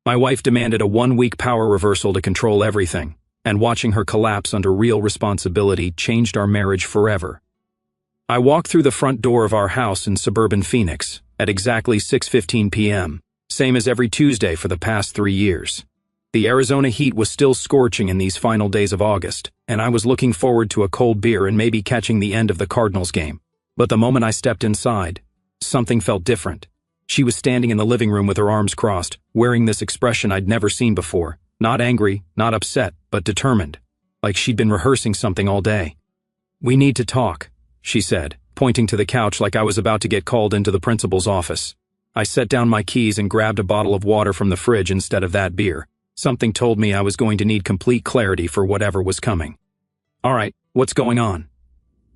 My wife demanded a 1-week power reversal to control everything, and watching her collapse under real responsibility changed our marriage forever. I walked through the front door of our house in suburban Phoenix at exactly 6:15 p.m., same as every Tuesday for the past 3 years. The Arizona heat was still scorching in these final days of August, and I was looking forward to a cold beer and maybe catching the end of the Cardinals game. But the moment I stepped inside, something felt different. She was standing in the living room with her arms crossed, wearing this expression I'd never seen before. Not angry, not upset, but determined, like she'd been rehearsing something all day. "We need to talk," she said, pointing to the couch like I was about to get called into the principal's office. I set down my keys and grabbed a bottle of water from the fridge instead of that beer. Something told me I was going to need complete clarity for whatever was coming. "All right, what's going on?"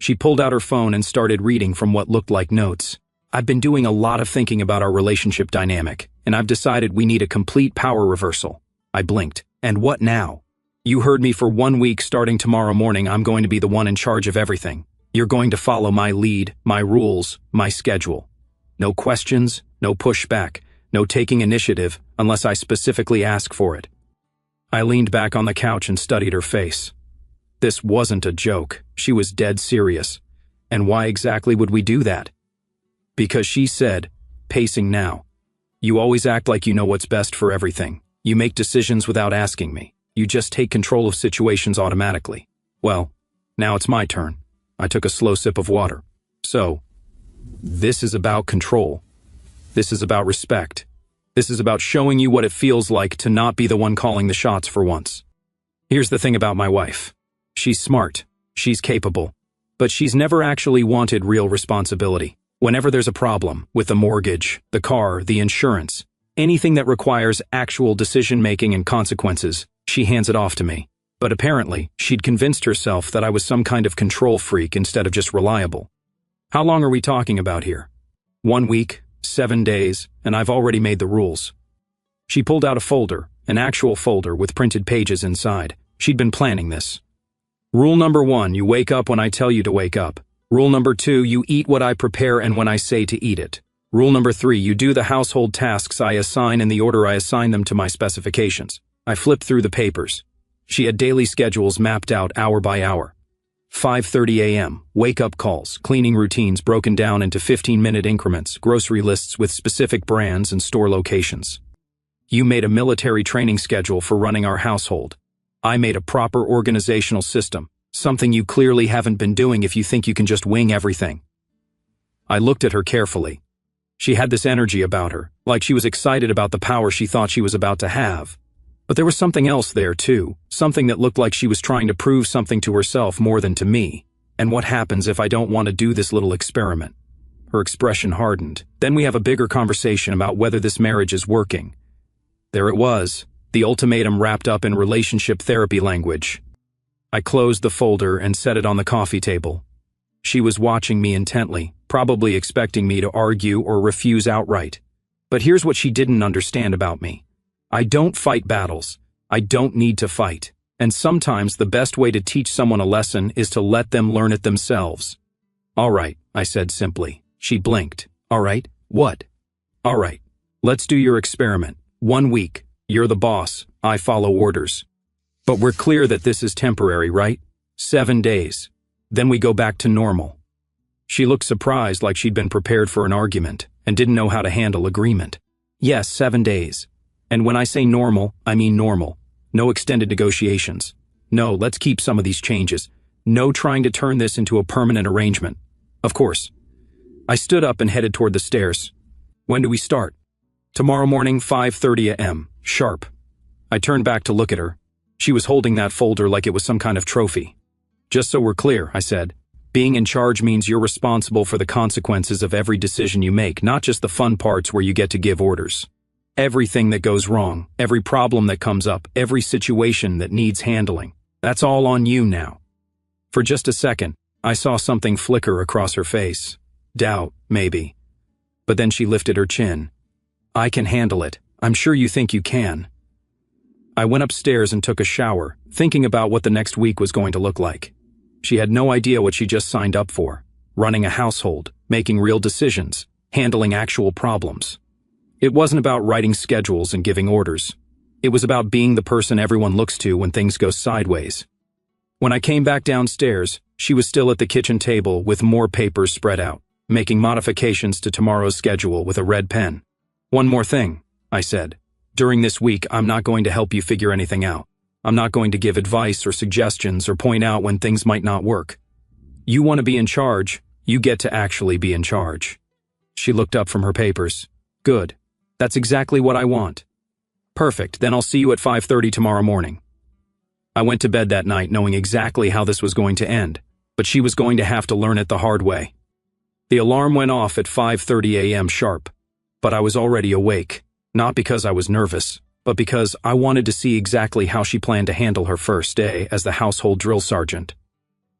She pulled out her phone and started reading from what looked like notes. "I've been doing a lot of thinking about our relationship dynamic, and I've decided we need a complete power reversal." I blinked. "And what now?" "You heard me. For 1 week starting tomorrow morning, I'm going to be the one in charge of everything. You're going to follow my lead, my rules, my schedule. No questions, no pushback, no taking initiative unless I specifically ask for it." I leaned back on the couch and studied her face. This wasn't a joke. She was dead serious. And why exactly would we do that? Because she said, pacing now, "You always act like you know what's best for everything. You make decisions without asking me. You just take control of situations automatically." Well, now it's my turn. I took a slow sip of water. "So, this is about control. This is about respect. This is about showing you what it feels like to not be the one calling the shots for once." Here's the thing about my wife. She's smart. She's capable. But she's never actually wanted real responsibility. Whenever there's a problem with the mortgage, the car, the insurance, anything that requires actual decision-making and consequences, she hands it off to me. But apparently, she'd convinced herself that I was some kind of control freak instead of just reliable. "How long are we talking about here?" 1 week, 7 days, and I've already made the rules." She pulled out a folder, an actual folder with printed pages inside. She'd been planning this. "Rule number 1, you wake up when I tell you to wake up. Rule number 2, you eat what I prepare and when I say to eat it. Rule number 3, you do the household tasks I assign in the order I assign them to my specifications." I flipped through the papers. She had daily schedules mapped out hour by hour. 5:30 a.m., wake-up calls, cleaning routines broken down into 15-minute increments, grocery lists with specific brands and store locations. You made a military training schedule for running our household. I made a proper organizational system, something you clearly haven't been doing if you think you can just wing everything. I looked at her carefully. She had this energy about her, like she was excited about the power she thought she was about to have. But there was something else there too, something that looked like she was trying to prove something to herself more than to me. "And what happens if I don't want to do this little experiment?" Her expression hardened. "Then we have a bigger conversation about whether this marriage is working." There it was, the ultimatum wrapped up in relationship therapy language. I closed the folder and set it on the coffee table. She was watching me intently, probably expecting me to argue or refuse outright. But here's what she didn't understand about me. I don't fight battles. I don't need to fight. And sometimes the best way to teach someone a lesson is to let them learn it themselves. "All right," I said simply. She blinked. "All right, what?" "All right, let's do your experiment. 1 week. You're the boss. I follow orders. But we're clear that this is temporary, right? 7 days. Then we go back to normal." She looked surprised, like she'd been prepared for an argument and didn't know how to handle agreement. "Yes, 7 days. And when I say normal, I mean normal. No extended negotiations. No, let's keep some of these changes. No trying to turn this into a permanent arrangement. Of course." I stood up and headed toward the stairs. "When do we start?" "Tomorrow morning, 5:30 a.m., sharp." I turned back to look at her. She was holding that folder like it was some kind of trophy. "Just so we're clear," I said, "being in charge means you're responsible for the consequences of every decision you make, not just the fun parts where you get to give orders. Everything that goes wrong, every problem that comes up, every situation that needs handling, that's all on you now." For just a second, I saw something flicker across her face. Doubt, maybe. But then she lifted her chin. "I can handle it. I'm sure you think you can." I went upstairs and took a shower, thinking about what the next week was going to look like. She had no idea what she just signed up for. Running a household, making real decisions, handling actual problems. It wasn't about writing schedules and giving orders. It was about being the person everyone looks to when things go sideways. When I came back downstairs, she was still at the kitchen table with more papers spread out, making modifications to tomorrow's schedule with a red pen. "One more thing," I said. "During this week, I'm not going to help you figure anything out. I'm not going to give advice or suggestions or point out when things might not work. You want to be in charge, you get to actually be in charge." She looked up from her papers. "Good. That's exactly what I want." "Perfect, then I'll see you at 5:30 tomorrow morning." I went to bed that night knowing exactly how this was going to end, but she was going to have to learn it the hard way. The alarm went off at 5:30 a.m. sharp, but I was already awake, not because I was nervous, but because I wanted to see exactly how she planned to handle her first day as the household drill sergeant.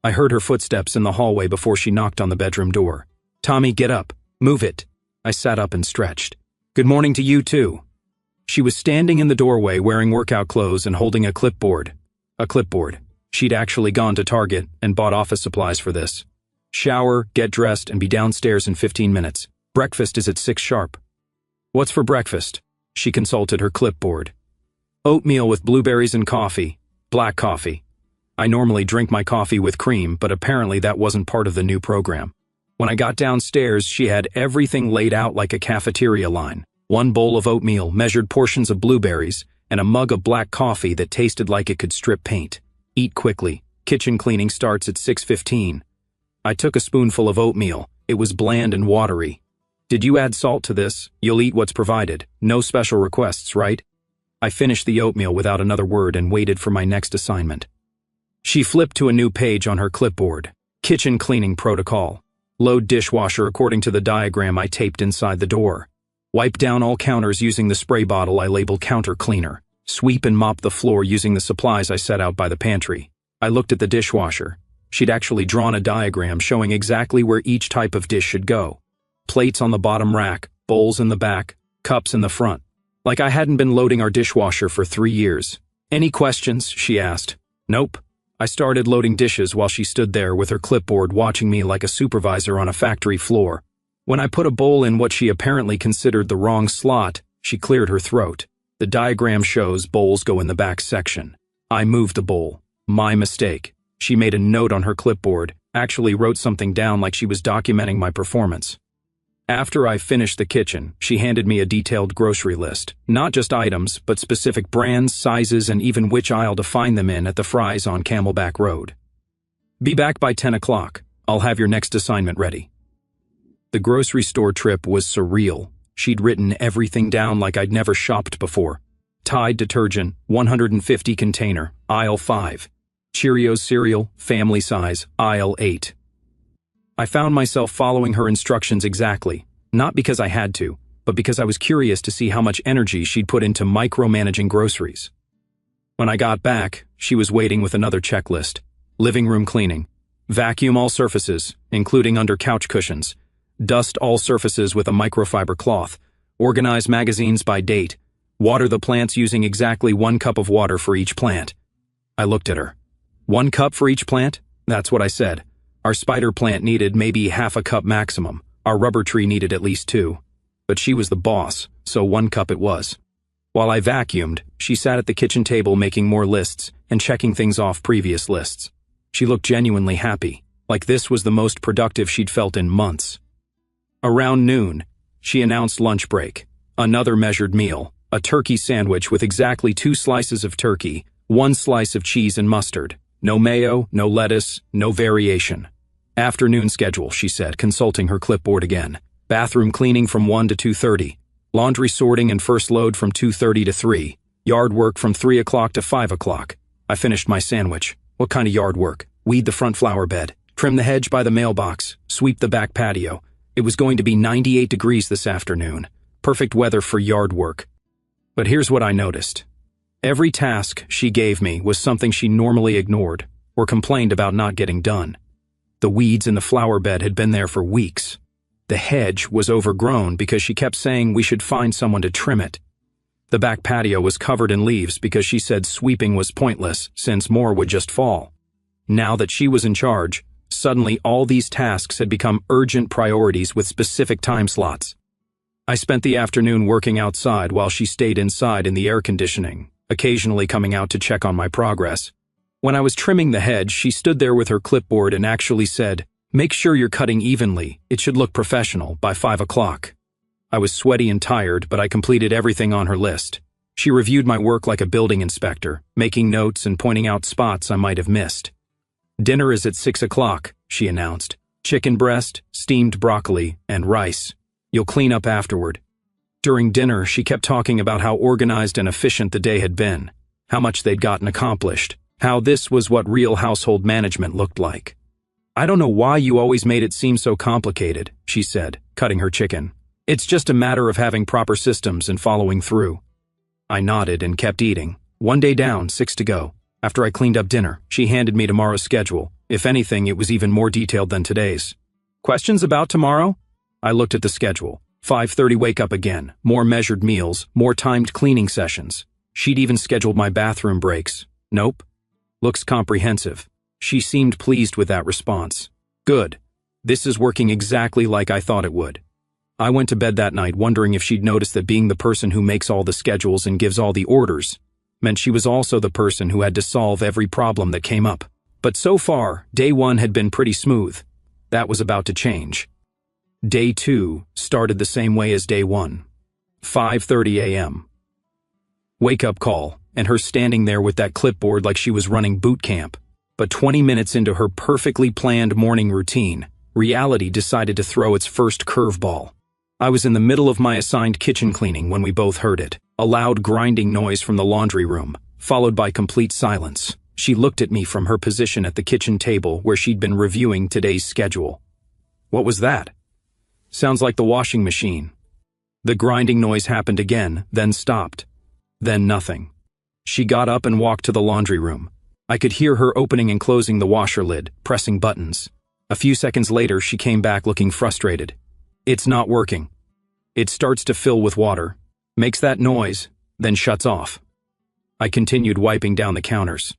I heard her footsteps in the hallway before she knocked on the bedroom door. "Tommy, get up. Move it." I sat up and stretched. "Good morning to you too." She was standing in the doorway wearing workout clothes and holding a clipboard. A clipboard. She'd actually gone to Target and bought office supplies for this. "Shower, get dressed, and be downstairs in 15 minutes. Breakfast is at 6 sharp." "What's for breakfast?" She consulted her clipboard. "Oatmeal with blueberries and coffee. Black coffee." I normally drink my coffee with cream, but apparently that wasn't part of the new program. When I got downstairs, she had everything laid out like a cafeteria line. One bowl of oatmeal, measured portions of blueberries, and a mug of black coffee that tasted like it could strip paint. "Eat quickly. Kitchen cleaning starts at 6:15. I took a spoonful of oatmeal. It was bland and watery. "Did you add salt to this? You'll eat what's provided. No special requests, right?" I finished the oatmeal without another word and waited for my next assignment. She flipped to a new page on her clipboard. "Kitchen cleaning protocol. Load dishwasher according to the diagram I taped inside the door. Wipe down all counters using the spray bottle I labeled counter cleaner. Sweep and mop the floor using the supplies I set out by the pantry." I looked at the dishwasher. She'd actually drawn a diagram showing exactly where each type of dish should go. Plates on the bottom rack, bowls in the back, cups in the front. Like I hadn't been loading our dishwasher for 3 years. "Any questions?" she asked. "Nope." I started loading dishes while she stood there with her clipboard watching me like a supervisor on a factory floor. When I put a bowl in what she apparently considered the wrong slot, she cleared her throat. "The diagram shows bowls go in the back section. I moved the bowl. My mistake." She made a note on her clipboard, actually wrote something down like she was documenting my performance. After I finished the kitchen, she handed me a detailed grocery list. Not just items, but specific brands, sizes, and even which aisle to find them in at the Fry's on Camelback Road. "Be back by 10 o'clock. I'll have your next assignment ready." The grocery store trip was surreal. She'd written everything down like I'd never shopped before. Tide detergent, 150 container, aisle 5. Cheerios cereal, family size, aisle 8. I found myself following her instructions exactly, not because I had to, but because I was curious to see how much energy she'd put into micromanaging groceries. When I got back, she was waiting with another checklist. Living room cleaning. Vacuum all surfaces, including under couch cushions. Dust all surfaces with a microfiber cloth. Organize magazines by date. Water the plants using exactly 1 cup of water for each plant. I looked at her. 1 cup for each plant? That's what I said. Our spider plant needed maybe half a cup maximum. Our rubber tree needed at least 2. But she was the boss, so 1 cup it was. While I vacuumed, she sat at the kitchen table making more lists and checking things off previous lists. She looked genuinely happy, like this was the most productive she'd felt in months. Around noon, she announced lunch break. Another measured meal, a turkey sandwich with exactly 2 slices of turkey, 1 slice of cheese and mustard. No mayo, no lettuce, no variation. Afternoon schedule, she said, consulting her clipboard again. Bathroom cleaning from 1 to 2:30. Laundry sorting and first load from 2:30 to 3. Yard work from 3 o'clock to 5 o'clock. I finished my sandwich. What kind of yard work? Weed the front flower bed. Trim the hedge by the mailbox. Sweep the back patio. It was going to be 98 degrees this afternoon. Perfect weather for yard work. But here's what I noticed. Every task she gave me was something she normally ignored or complained about not getting done. The weeds in the flower bed had been there for weeks. The hedge was overgrown because she kept saying we should find someone to trim it. The back patio was covered in leaves because she said sweeping was pointless since more would just fall. Now that she was in charge, suddenly all these tasks had become urgent priorities with specific time slots. I spent the afternoon working outside while she stayed inside in the air conditioning, occasionally coming out to check on my progress. When I was trimming the hedge, she stood there with her clipboard and actually said, "Make sure you're cutting evenly. It should look professional by 5 o'clock." I was sweaty and tired, but I completed everything on her list. She reviewed my work like a building inspector, making notes and pointing out spots I might have missed. "Dinner is at 6 o'clock, she announced. "Chicken breast, steamed broccoli, and rice. You'll clean up afterward." During dinner, she kept talking about how organized and efficient the day had been, how much they'd gotten accomplished, how this was what real household management looked like. "I don't know why you always made it seem so complicated," she said, cutting her chicken. "It's just a matter of having proper systems and following through." I nodded and kept eating. One day down, 6 to go. After I cleaned up dinner, she handed me tomorrow's schedule. If anything, it was even more detailed than today's. "Questions about tomorrow?" I looked at the schedule. 5:30 wake up again, more measured meals, more timed cleaning sessions. She'd even scheduled my bathroom breaks. "Nope. Looks comprehensive." She seemed pleased with that response. "Good. This is working exactly like I thought it would." I went to bed that night wondering if she'd noticed that being the person who makes all the schedules and gives all the orders meant she was also the person who had to solve every problem that came up. But so far, day 1 had been pretty smooth. That was about to change. Day 2 started the same way as day 1. 5:30 a.m. Wake-up call, and her standing there with that clipboard like she was running boot camp. But 20 minutes into her perfectly planned morning routine, reality decided to throw its first curveball. I was in the middle of my assigned kitchen cleaning when we both heard it, a loud grinding noise from the laundry room, followed by complete silence. She looked at me from her position at the kitchen table where she'd been reviewing today's schedule. "What was that?" "Sounds like the washing machine." The grinding noise happened again, then stopped. Then nothing. She got up and walked to the laundry room. I could hear her opening and closing the washer lid, pressing buttons. A few seconds later, she came back looking frustrated. "It's not working. It starts to fill with water, makes that noise, then shuts off." I continued wiping down the counters.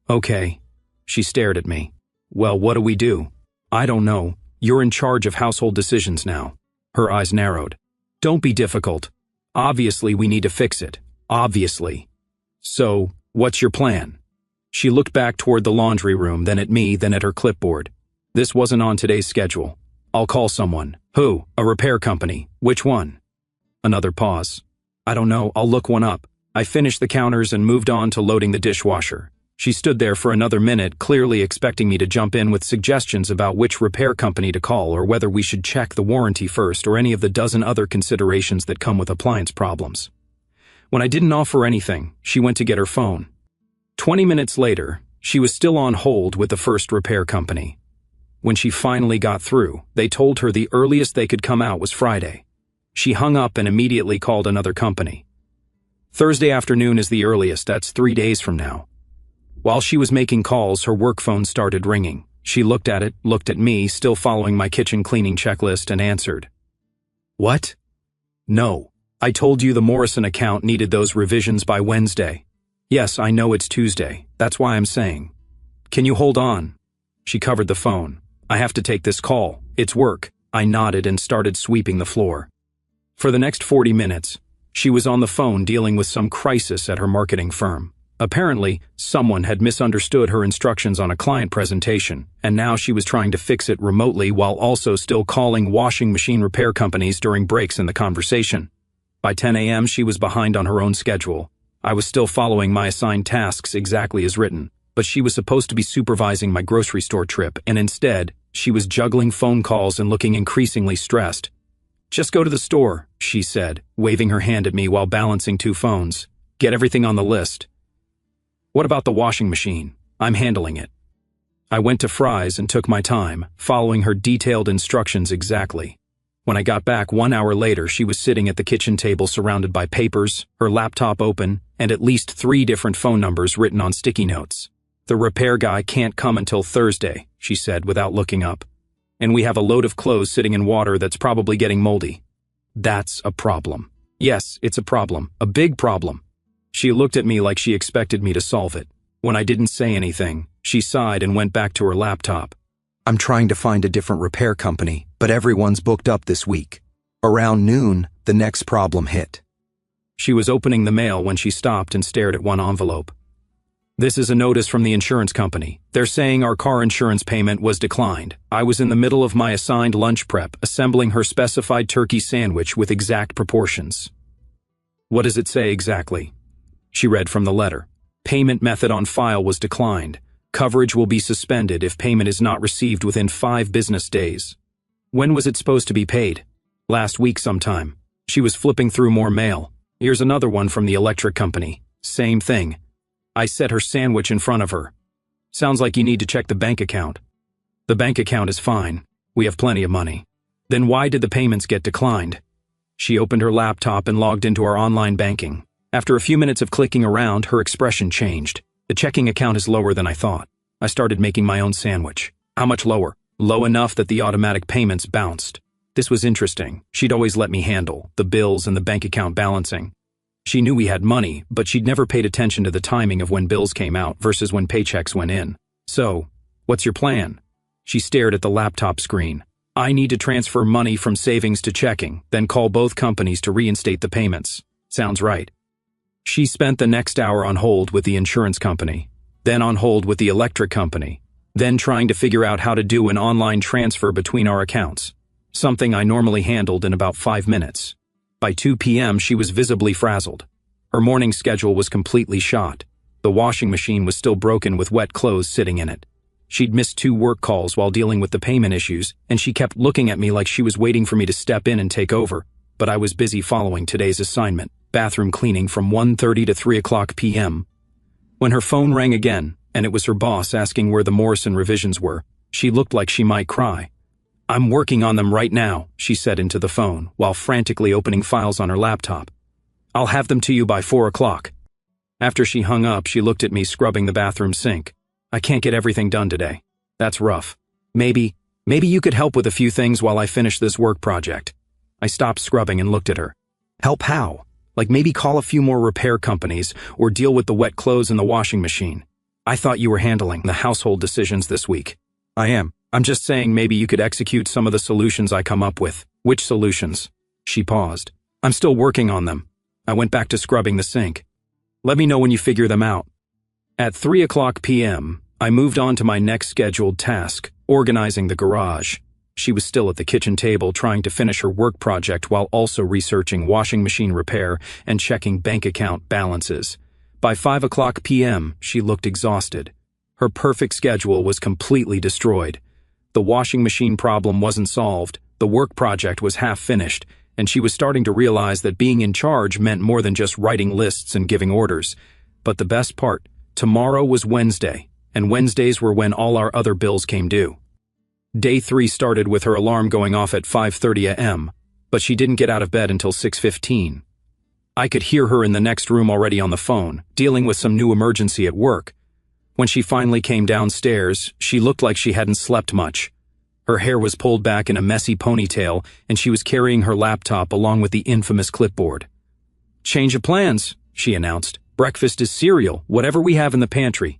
"Okay." She stared at me. "Well, what do we do?" "I don't know. You're in charge of household decisions now." Her eyes narrowed. "Don't be difficult. Obviously, we need to fix it. Obviously. So, what's your plan?" She looked back toward the laundry room, then at me, then at her clipboard. "This wasn't on today's schedule. I'll call someone." "Who?" "A repair company." "Which one?" Another pause. "I don't know. I'll look one up." I finished the counters and moved on to loading the dishwasher. She stood there for another minute, clearly expecting me to jump in with suggestions about which repair company to call or whether we should check the warranty first or any of the dozen other considerations that come with appliance problems. When I didn't offer anything, she went to get her phone. 20 minutes later, she was still on hold with the first repair company. When she finally got through, they told her the earliest they could come out was Friday. She hung up and immediately called another company. "Thursday afternoon is the earliest, that's 3 days from now." While she was making calls, her work phone started ringing. She looked at it, looked at me, still following my kitchen cleaning checklist, and answered. "What?" "No. I told you the Morrison account needed those revisions by Wednesday." "Yes, I know it's Tuesday. That's why I'm saying. Can you hold on?" She covered the phone. "I have to take this call. It's work." I nodded and started sweeping the floor. For the next 40 minutes, she was on the phone dealing with some crisis at her marketing firm. Apparently, someone had misunderstood her instructions on a client presentation, and now she was trying to fix it remotely while also still calling washing machine repair companies during breaks in the conversation. By 10 a.m., she was behind on her own schedule. I was still following my assigned tasks exactly as written, but she was supposed to be supervising my grocery store trip, and instead, she was juggling phone calls and looking increasingly stressed. "Just go to the store," she said, waving her hand at me while balancing 2 phones. "Get everything on the list." "What about the washing machine? I'm handling it." I went to Fry's and took my time, following her detailed instructions exactly. When I got back 1 hour later, she was sitting at the kitchen table surrounded by papers, her laptop open, and at least 3 different phone numbers written on sticky notes. "The repair guy can't come until Thursday," she said without looking up. "And we have a load of clothes sitting in water that's probably getting moldy." "That's a problem." "Yes, it's a problem. A big problem." She looked at me like she expected me to solve it. When I didn't say anything, she sighed and went back to her laptop. "I'm trying to find a different repair company, but everyone's booked up this week." Around noon, the next problem hit. She was opening the mail when she stopped and stared at one envelope. "This is a notice from the insurance company. They're saying our car insurance payment was declined." I was in the middle of my assigned lunch prep, assembling her specified turkey sandwich with exact proportions. "What does it say exactly?" She read from the letter. "Payment method on file was declined. Coverage will be suspended if payment is not received within 5 business days." When was it supposed to be paid? Last week sometime. She was flipping through more mail. Here's another one from the electric company. Same thing. I set her sandwich in front of her. "Sounds like you need to check the bank account." "The bank account is fine. We have plenty of money." "Then why did the payments get declined?" She opened her laptop and logged into our online banking. After a few minutes of clicking around, her expression changed. "The checking account is lower than I thought." I started making my own sandwich. "How much lower?" "Low enough that the automatic payments bounced." This was interesting. She'd always let me handle the bills and the bank account balancing. She knew we had money, but she'd never paid attention to the timing of when bills came out versus when paychecks went in. "So, what's your plan?" She stared at the laptop screen. "I need to transfer money from savings to checking, then call both companies to reinstate the payments." "Sounds right." She spent the next hour on hold with the insurance company, then on hold with the electric company, then trying to figure out how to do an online transfer between our accounts, something I normally handled in about 5 minutes. By 2 p.m. she was visibly frazzled. Her morning schedule was completely shot. The washing machine was still broken with wet clothes sitting in it. She'd missed 2 work calls while dealing with the payment issues, and she kept looking at me like she was waiting for me to step in and take over, but I was busy following today's assignment, bathroom cleaning from 1:30 to 3 o'clock p.m. When her phone rang again, and it was her boss asking where the Morrison revisions were, she looked like she might cry. "I'm working on them right now," she said into the phone, while frantically opening files on her laptop. "I'll have them to you by 4 o'clock. After she hung up, she looked at me scrubbing the bathroom sink. "I can't get everything done today. That's rough. Maybe you could help with a few things while I finish this work project." I stopped scrubbing and looked at her. "Help how? Like maybe call a few more repair companies or deal with the wet clothes in the washing machine. I thought you were handling the household decisions this week." "I am. I'm just saying maybe you could execute some of the solutions I come up with." "Which solutions?" She paused. "I'm still working on them." I went back to scrubbing the sink. "Let me know when you figure them out." At 3 o'clock p.m., I moved on to my next scheduled task, organizing the garage. She was still at the kitchen table trying to finish her work project while also researching washing machine repair and checking bank account balances. By 5 o'clock p.m., she looked exhausted. Her perfect schedule was completely destroyed. The washing machine problem wasn't solved, the work project was half finished, and she was starting to realize that being in charge meant more than just writing lists and giving orders. But the best part, tomorrow was Wednesday, and Wednesdays were when all our other bills came due. Day 3 started with her alarm going off at 5:30 a.m., but she didn't get out of bed until 6:15. I could hear her in the next room already on the phone, dealing with some new emergency at work. When she finally came downstairs, she looked like she hadn't slept much. Her hair was pulled back in a messy ponytail, and she was carrying her laptop along with the infamous clipboard. "Change of plans," she announced. "Breakfast is cereal, whatever we have in the pantry."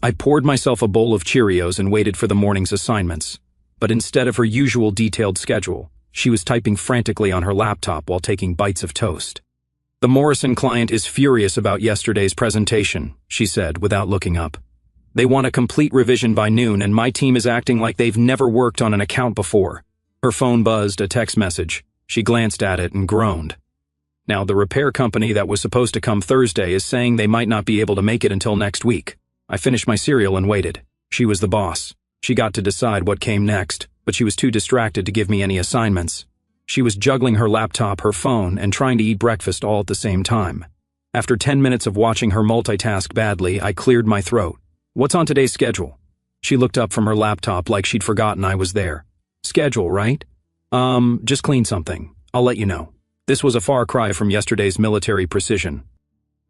I poured myself a bowl of Cheerios and waited for the morning's assignments. But instead of her usual detailed schedule, she was typing frantically on her laptop while taking bites of toast. "The Morrison client is furious about yesterday's presentation," she said without looking up. "They want a complete revision by noon, and my team is acting like they've never worked on an account before." Her phone buzzed a text message. She glanced at it and groaned. "Now, the repair company that was supposed to come Thursday is saying they might not be able to make it until next week." I finished my cereal and waited. She was the boss. She got to decide what came next, but she was too distracted to give me any assignments. She was juggling her laptop, her phone, and trying to eat breakfast all at the same time. After 10 minutes of watching her multitask badly, I cleared my throat. "What's on today's schedule?" She looked up from her laptop like she'd forgotten I was there. "Schedule, right? Just clean something. I'll let you know." This was a far cry from yesterday's military precision.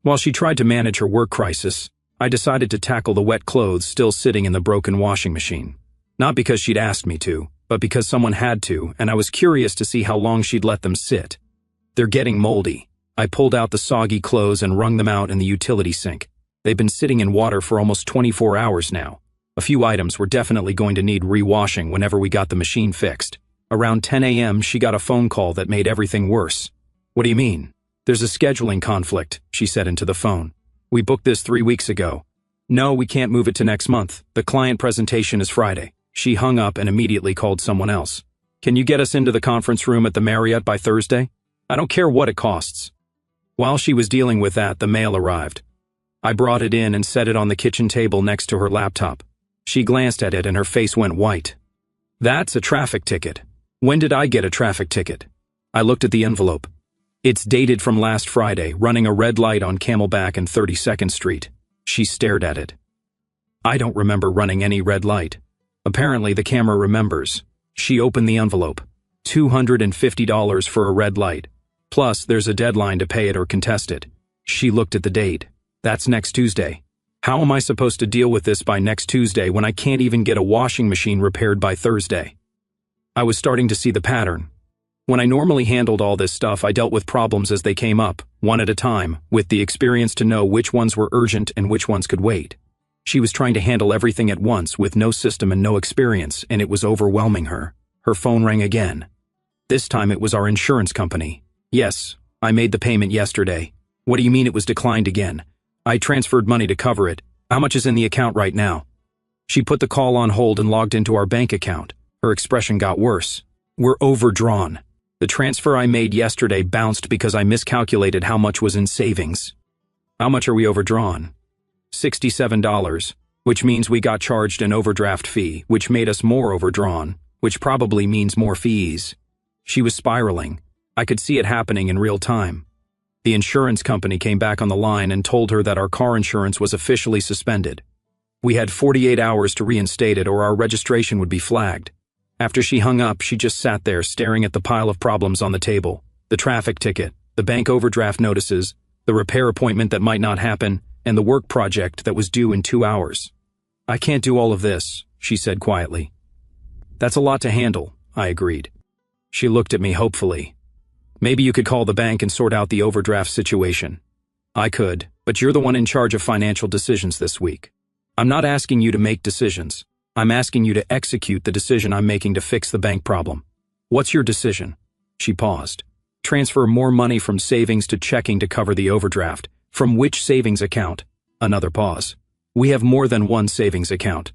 While she tried to manage her work crisis, I decided to tackle the wet clothes still sitting in the broken washing machine. Not because she'd asked me to, but because someone had to, and I was curious to see how long she'd let them sit. "They're getting moldy." I pulled out the soggy clothes and wrung them out in the utility sink. They've been sitting in water for almost 24 hours now. A few items were definitely going to need re-washing whenever we got the machine fixed. Around 10 a.m., she got a phone call that made everything worse. "What do you mean?" "There's a scheduling conflict," she said into the phone. "We booked this 3 weeks ago." "No, we can't move it to next month. The client presentation is Friday." She hung up and immediately called someone else. "Can you get us into the conference room at the Marriott by Thursday? I don't care what it costs." While she was dealing with that, the mail arrived. I brought it in and set it on the kitchen table next to her laptop. She glanced at it and her face went white. "That's a traffic ticket." "When did I get a traffic ticket?" I looked at the envelope. "It's dated from last Friday, running a red light on Camelback and 32nd Street. She stared at it. "I don't remember running any red light." Apparently the camera remembers. She opened the envelope. $250 for a red light. Plus, there's a deadline to pay it or contest it. She looked at the date. That's next Tuesday. How am I supposed to deal with this by next Tuesday when I can't even get a washing machine repaired by Thursday? I was starting to see the pattern. When I normally handled all this stuff, I dealt with problems as they came up, one at a time, with the experience to know which ones were urgent and which ones could wait. She was trying to handle everything at once with no system and no experience, and it was overwhelming her. Her phone rang again. This time it was our insurance company. "Yes, I made the payment yesterday." "What do you mean it was declined again?" "I transferred money to cover it. How much is in the account right now?" She put the call on hold and logged into our bank account. Her expression got worse. "We're overdrawn. The transfer I made yesterday bounced because I miscalculated how much was in savings." "How much are we overdrawn?" $67, which means we got charged an overdraft fee, which made us more overdrawn, which probably means more fees. She was spiraling. I could see it happening in real time. The insurance company came back on the line and told her that our car insurance was officially suspended. We had 48 hours to reinstate it or our registration would be flagged. After she hung up, she just sat there staring at the pile of problems on the table. The traffic ticket, the bank overdraft notices, the repair appointment that might not happen, and the work project that was due in 2 hours. "I can't do all of this," she said quietly. "That's a lot to handle," I agreed. She looked at me hopefully. "Maybe you could call the bank and sort out the overdraft situation." "I could, but you're the one in charge of financial decisions this week. I'm not asking you to make decisions. I'm asking you to execute the decision I'm making to fix the bank problem." "What's your decision?" She paused. "Transfer more money from savings to checking to cover the overdraft. From which savings account?" Another pause. "We have more than one savings account."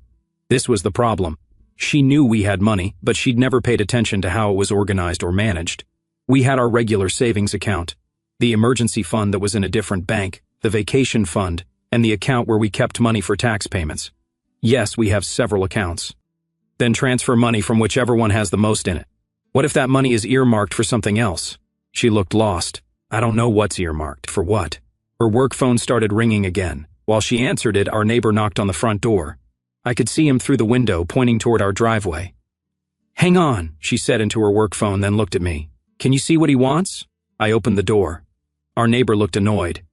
This was the problem. She knew we had money, but she'd never paid attention to how it was organized or managed. We had our regular savings account, the emergency fund that was in a different bank, the vacation fund, and the account where we kept money for tax payments. Yes, we have several accounts. Then transfer money from whichever one has the most in it. What if that money is earmarked for something else? She looked lost. I don't know what's earmarked for what. Her work phone started ringing again. While she answered it, our neighbor knocked on the front door. I could see him through the window, pointing toward our driveway. "Hang on," she said into her work phone, then looked at me. "Can you see what he wants?" I opened the door. Our neighbor looked annoyed.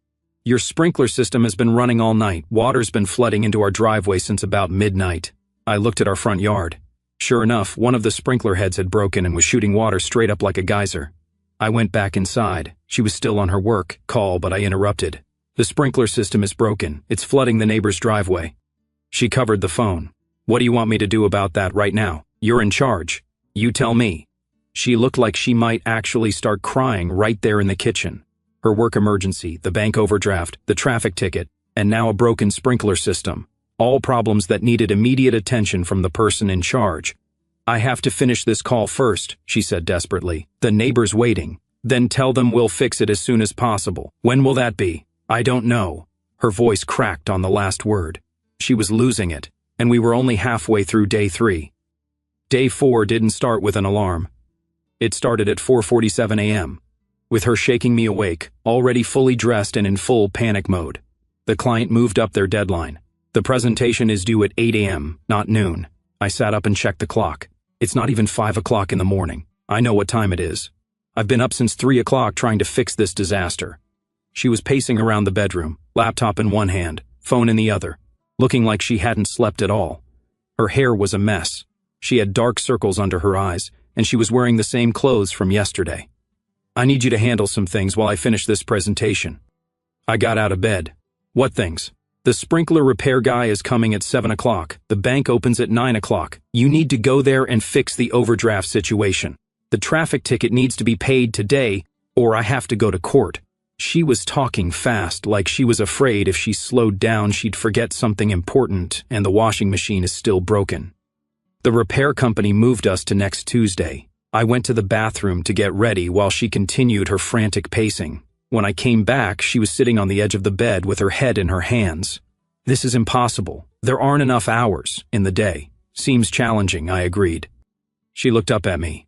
"Your sprinkler system has been running all night. Water's been flooding into our driveway since about midnight." I looked at our front yard. Sure enough, one of the sprinkler heads had broken and was shooting water straight up like a geyser. I went back inside. She was still on her work call, but I interrupted. "The sprinkler system is broken. It's flooding the neighbor's driveway." She covered the phone. "What do you want me to do about that right now? You're in charge. You tell me." She looked like she might actually start crying right there in the kitchen. Her work emergency, the bank overdraft, the traffic ticket, and now a broken sprinkler system. All problems that needed immediate attention from the person in charge. "I have to finish this call first," she said desperately. "The neighbor's waiting. Then tell them we'll fix it as soon as possible." "When will that be?" "I don't know." Her voice cracked on the last word. She was losing it, and we were only halfway through day 3. Day 4 didn't start with an alarm. It started at 4:47 a.m., with her shaking me awake, already fully dressed and in full panic mode. The client moved up their deadline. "The presentation is due at 8 a.m., not noon." I sat up and checked the clock. It's not even 5 o'clock in the morning. I know what time it is. I've been up since 3 o'clock trying to fix this disaster. She was pacing around the bedroom, laptop in one hand, phone in the other, looking like she hadn't slept at all. Her hair was a mess. She had dark circles under her eyes, and she was wearing the same clothes from yesterday. "I need you to handle some things while I finish this presentation." I got out of bed. "What things?" The sprinkler repair guy is coming at 7 o'clock. The bank opens at 9 o'clock. You need to go there and fix the overdraft situation. The traffic ticket needs to be paid today, or I have to go to court. She was talking fast, like she was afraid if she slowed down she'd forget something important, and the washing machine is still broken. The repair company moved us to next Tuesday. I went to the bathroom to get ready while she continued her frantic pacing. When I came back, she was sitting on the edge of the bed with her head in her hands. This is impossible. There aren't enough hours in the day. Seems challenging, I agreed. She looked up at me.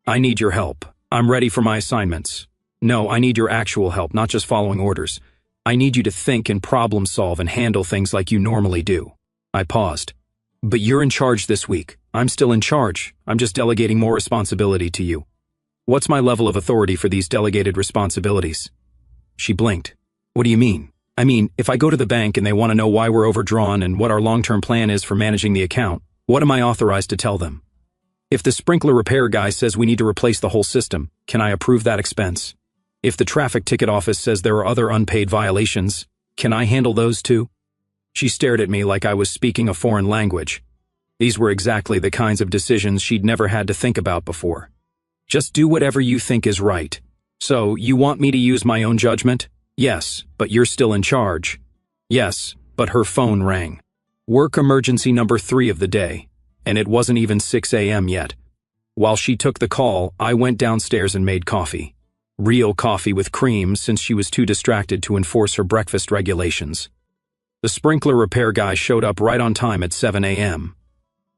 I need your help. I'm ready for my assignments. No, I need your actual help, not just following orders. I need you to think and problem solve and handle things like you normally do. I paused. But you're in charge this week. I'm still in charge. I'm just delegating more responsibility to you. What's my level of authority for these delegated responsibilities? She blinked. What do you mean? I mean, if I go to the bank and they want to know why we're overdrawn and what our long-term plan is for managing the account, what am I authorized to tell them? If the sprinkler repair guy says we need to replace the whole system, can I approve that expense? If the traffic ticket office says there are other unpaid violations, can I handle those too? She stared at me like I was speaking a foreign language. These were exactly the kinds of decisions she'd never had to think about before. Just do whatever you think is right. So, you want me to use my own judgment? Yes, but you're still in charge. Yes, but her phone rang. Work emergency number 3 of the day, and it wasn't even 6 a.m. yet. While she took the call, I went downstairs and made coffee. Real coffee with cream since she was too distracted to enforce her breakfast regulations. The sprinkler repair guy showed up right on time at 7 a.m.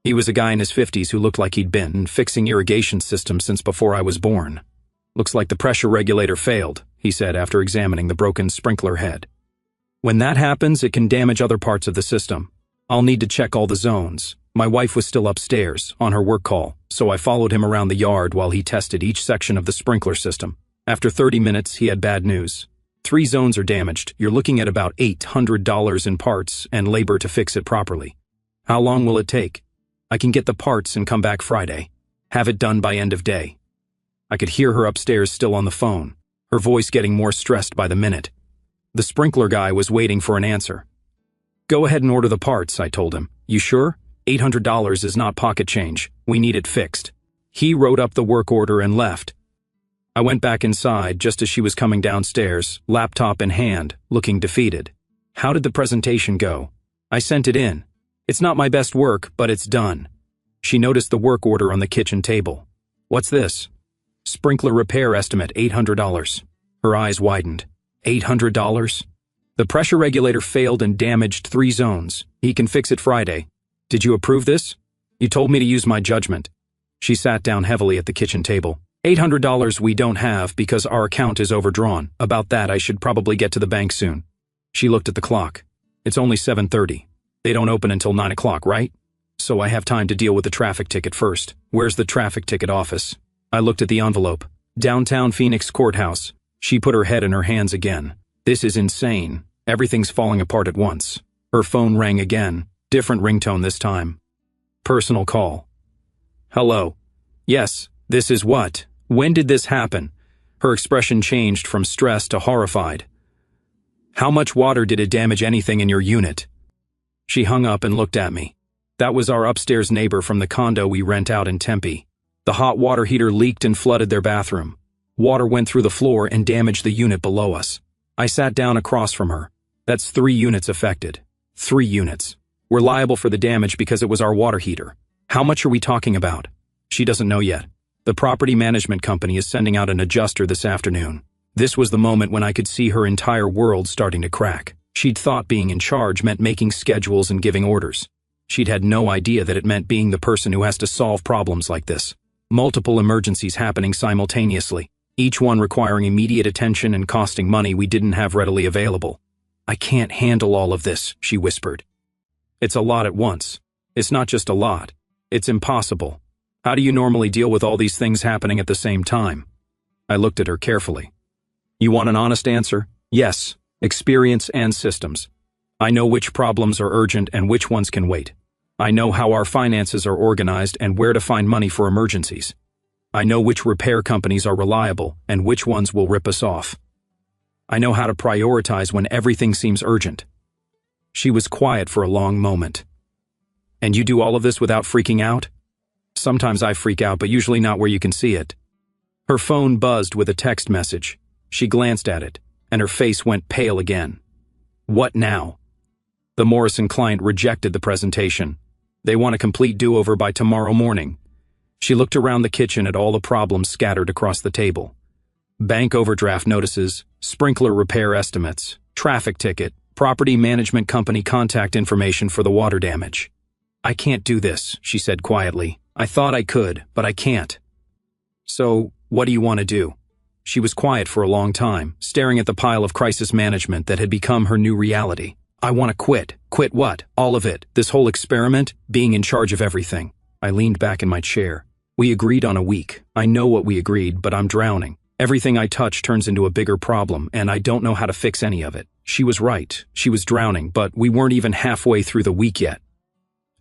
He was a guy in his 50s who looked like he'd been fixing irrigation systems since before I was born. Looks like the pressure regulator failed, he said after examining the broken sprinkler head. When that happens, it can damage other parts of the system. I'll need to check all the zones. My wife was still upstairs, on her work call, so I followed him around the yard while he tested each section of the sprinkler system. After 30 minutes, he had bad news. 3 zones are damaged. You're looking at about $800 in parts and labor to fix it properly. How long will it take? I can get the parts and come back Friday. Have it done by end of day. I could hear her upstairs still on the phone, her voice getting more stressed by the minute. The sprinkler guy was waiting for an answer. Go ahead and order the parts, I told him. You sure? $800 is not pocket change. We need it fixed. He wrote up the work order and left. I went back inside just as she was coming downstairs, laptop in hand, looking defeated. How did the presentation go? I sent it in. It's not my best work, but it's done. She noticed the work order on the kitchen table. What's this? Sprinkler repair estimate, $800. Her eyes widened. $800? The pressure regulator failed and damaged 3 zones. He can fix it Friday. Did you approve this? You told me to use my judgment. She sat down heavily at the kitchen table. $800 we don't have because our account is overdrawn. About that, I should probably get to the bank soon. She looked at the clock. It's only 7:30. They don't open until 9 o'clock, right? So I have time to deal with the traffic ticket first. Where's the traffic ticket office? I looked at the envelope. Downtown Phoenix Courthouse. She put her head in her hands again. This is insane. Everything's falling apart at once. Her phone rang again. Different ringtone this time. Personal call. Hello. Yes, this is what? When did this happen? Her expression changed from stress to horrified. How much water did it damage anything in your unit? She hung up and looked at me. That was our upstairs neighbor from the condo we rent out in Tempe. The hot water heater leaked and flooded their bathroom. Water went through the floor and damaged the unit below us. I sat down across from her. That's 3 units affected. 3 units. We're liable for the damage because it was our water heater. How much are we talking about? She doesn't know yet. The property management company is sending out an adjuster this afternoon. This was the moment when I could see her entire world starting to crack. She'd thought being in charge meant making schedules and giving orders. She'd had no idea that it meant being the person who has to solve problems like this. Multiple emergencies happening simultaneously, each one requiring immediate attention and costing money we didn't have readily available. I can't handle all of this, she whispered. It's a lot at once. It's not just a lot. It's impossible. How do you normally deal with all these things happening at the same time? I looked at her carefully. You want an honest answer? Yes. Experience and systems. I know which problems are urgent and which ones can wait. I know how our finances are organized and where to find money for emergencies. I know which repair companies are reliable and which ones will rip us off. I know how to prioritize when everything seems urgent. She was quiet for a long moment. And you do all of this without freaking out? Sometimes I freak out, but usually not where you can see it. Her phone buzzed with a text message. She glanced at it, and her face went pale again. What now? The Morrison client rejected the presentation. They want a complete do-over by tomorrow morning. She looked around the kitchen at all the problems scattered across the table. Bank overdraft notices, sprinkler repair estimates, traffic ticket, property management company contact information for the water damage. I can't do this, she said quietly. I thought I could, but I can't. So, what do you want to do? She was quiet for a long time, staring at the pile of crisis management that had become her new reality. I want to quit. Quit what? All of it. This whole experiment, being in charge of everything. I leaned back in my chair. We agreed on a week. I know what we agreed, but I'm drowning. Everything I touch turns into a bigger problem, and I don't know how to fix any of it. She was right. She was drowning, but we weren't even halfway through the week yet.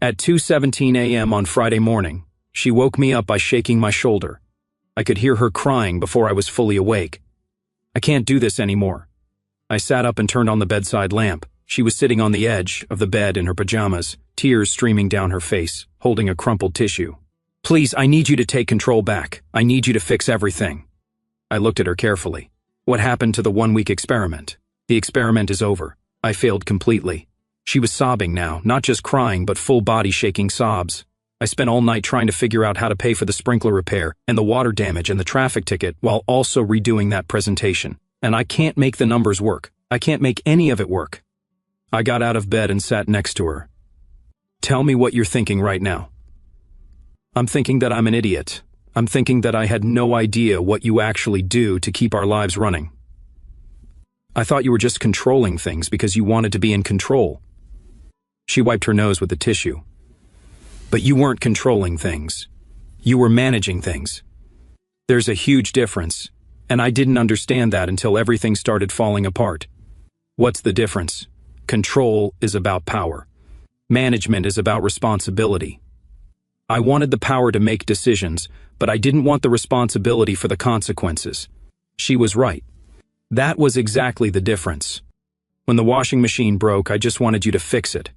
At 2:17 a.m. on Friday morning, she woke me up by shaking my shoulder. I could hear her crying before I was fully awake. I can't do this anymore. I sat up and turned on the bedside lamp. She was sitting on the edge of the bed in her pajamas, tears streaming down her face, holding a crumpled tissue. Please, I need you to take control back. I need you to fix everything. I looked at her carefully. What happened to the 1-week experiment? The experiment is over. I failed completely. She was sobbing now, not just crying, but full body shaking sobs. I spent all night trying to figure out how to pay for the sprinkler repair and the water damage and the traffic ticket while also redoing that presentation. And I can't make the numbers work. I can't make any of it work. I got out of bed and sat next to her. Tell me what you're thinking right now. I'm thinking that I'm an idiot. I'm thinking that I had no idea what you actually do to keep our lives running. I thought you were just controlling things because you wanted to be in control. She wiped her nose with the tissue. But you weren't controlling things. You were managing things. There's a huge difference, and I didn't understand that until everything started falling apart. What's the difference? Control is about power. Management is about responsibility. I wanted the power to make decisions, but I didn't want the responsibility for the consequences. She was right. That was exactly the difference. When the washing machine broke, I just wanted you to fix it.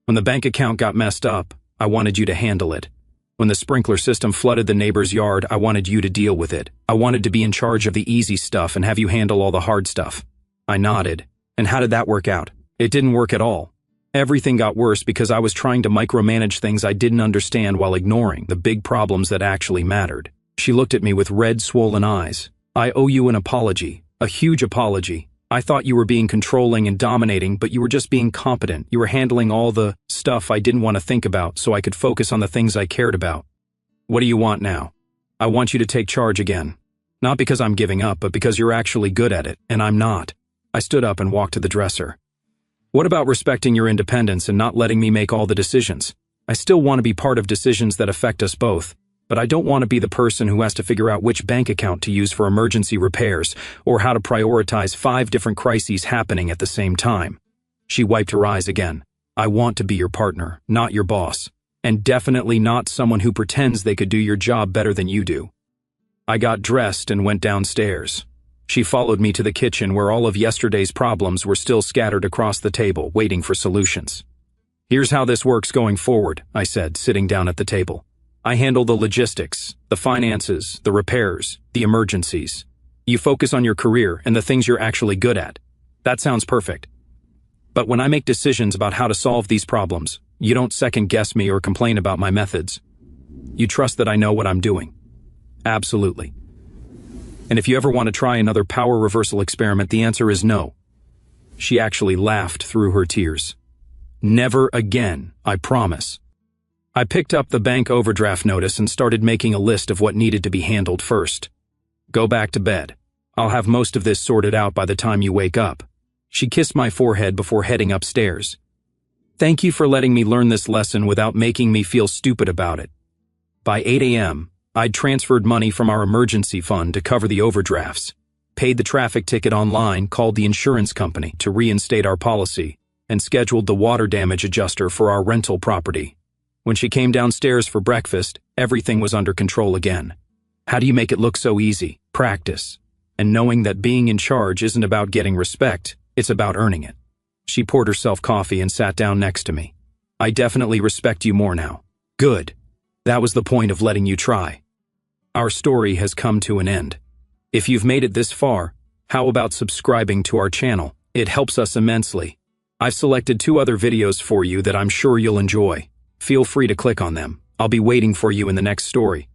When the bank account got messed up, I wanted you to handle it. When the sprinkler system flooded the neighbor's yard, I wanted you to deal with it. I wanted to be in charge of the easy stuff and have you handle all the hard stuff. I nodded. And how did that work out? It didn't work at all. Everything got worse because I was trying to micromanage things I didn't understand while ignoring the big problems that actually mattered. She looked at me with red, swollen eyes. I owe you an apology. A huge apology. I thought you were being controlling and dominating, but you were just being competent. You were handling all the stuff I didn't want to think about so I could focus on the things I cared about. What do you want now? I want you to take charge again. Not because I'm giving up, but because you're actually good at it, and I'm not. I stood up and walked to the dresser. What about respecting your independence and not letting me make all the decisions? I still want to be part of decisions that affect us both, but I don't want to be the person who has to figure out which bank account to use for emergency repairs or how to prioritize 5 different crises happening at the same time. She wiped her eyes again. I want to be your partner, not your boss, and definitely not someone who pretends they could do your job better than you do. I got dressed and went downstairs. She followed me to the kitchen where all of yesterday's problems were still scattered across the table, waiting for solutions. Here's how this works going forward, I said, sitting down at the table. I handle the logistics, the finances, the repairs, the emergencies. You focus on your career and the things you're actually good at. That sounds perfect. But when I make decisions about how to solve these problems, you don't second-guess me or complain about my methods. You trust that I know what I'm doing. Absolutely. And if you ever want to try another power reversal experiment, the answer is no. She actually laughed through her tears. Never again, I promise. I picked up the bank overdraft notice and started making a list of what needed to be handled first. Go back to bed. I'll have most of this sorted out by the time you wake up. She kissed my forehead before heading upstairs. Thank you for letting me learn this lesson without making me feel stupid about it. By 8 a.m., I'd transferred money from our emergency fund to cover the overdrafts, paid the traffic ticket online, called the insurance company to reinstate our policy, and scheduled the water damage adjuster for our rental property. When she came downstairs for breakfast, everything was under control again. How do you make it look so easy? Practice. And knowing that being in charge isn't about getting respect, it's about earning it. She poured herself coffee and sat down next to me. I definitely respect you more now. Good. That was the point of letting you try. Our story has come to an end. If you've made it this far, how about subscribing to our channel? It helps us immensely. I've selected 2 other videos for you that I'm sure you'll enjoy. Feel free to click on them. I'll be waiting for you in the next story.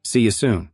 See you soon.